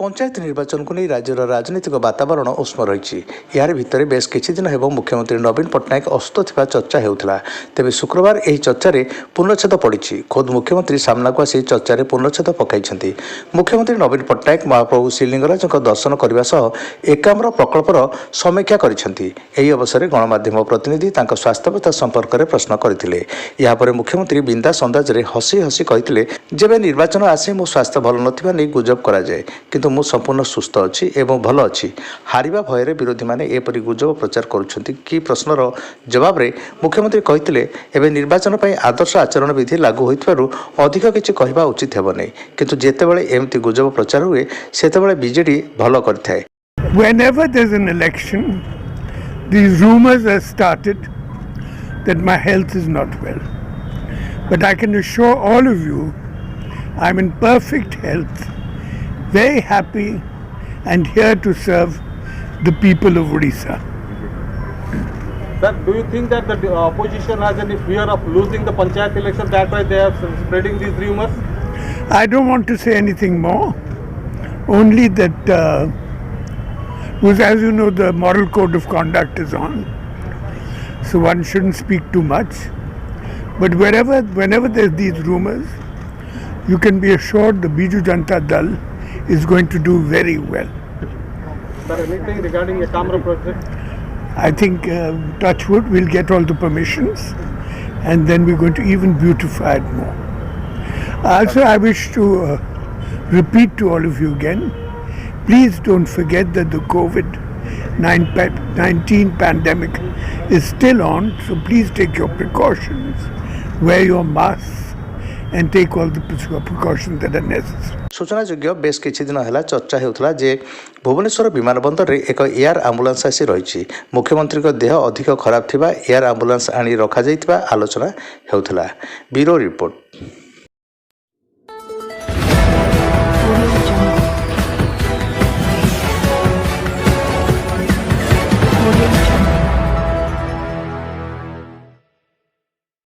पंचायत निर्वाचन को नहीं राज्यर राजनीतिक वातावरण उष्म रही। यार भितर बेस किछि दिन हेबो मुख्यमंत्री नवीन पट्टनायक असुस्थ थिबा चर्चा हेउथला। तेबे शुक्रवार एही चर्चारे पूर्णछेद पड़िछि। खुद मुख्यमंत्री सामना को आसी चर्चारे पूर्णछेद पकाइछन्ति। मुख्यमंत्री नवीन पट्टनायक महाप्रभु श्रीलिंगराजक दर्शन करबा सह एकाम्र प्रकल्पर समीक्षा करिछन्ति। एही अवसर गणमाध्यम प्रतिनिधि तांका स्वास्थ्यावस्था संपर्क में प्रश्न करथिले। या परे मुख्यमंत्री बिंदास अंदाजरे हसी हसी कहिथिले, जेबे निर्वाचन आसे मो स्वास्थ्य भल नथिबा नै गुजब करा जाय, किंतु मु संपूर्ण सुस्थ अच्छी एवं भल अच्छी। हारिबा भୟରେ विरोधी माने एपरि गुजब प्रचार करुछन्ति कि प्रश्नर जवाब रे मुख्यमंत्री कहिथिले, एबे निर्वाचन पई आदर्श आचरण विधि लागू होइतबारु अधिक किछि कहिबा उचित हेबो नै, किंतु जेतेबेले एमति गुजब प्रचार हुए सेतेबेले बीजेडी भल करथाय। Whenever there's an election, these rumors are started that my health is not well. But I can assure all of you, I'm in perfect health, very happy and here to serve the people of Odisha. Sir, do you think that the opposition has any fear of losing the panchayat election? That's why they are spreading these rumors? I don't want to say anything more, only that because as you know the moral code of conduct is on, so one shouldn't speak too much. But whenever there's these rumors, you can be assured the Biju Janata Dal is going to do very well. Sir, anything regarding a Kamra project? I think Touchwood will get all the permissions and then we're going to even beautify it more. Also, I wish to repeat to all of you again, please don't forget that the COVID-19 pandemic is still on, so please take your precautions, wear your masks and take all the precautions that are necessary. सूचनायोग्य बेस किछि दिन है चर्चा होता जे भुवनेश्वर विमानबंदर में एक air ambulance आसी रही। मुख्यमंत्री देह अधिक खराब थिबा एयर आंबुलांस आनी रखा जाइतिबा आलोचना होता। Bureau report.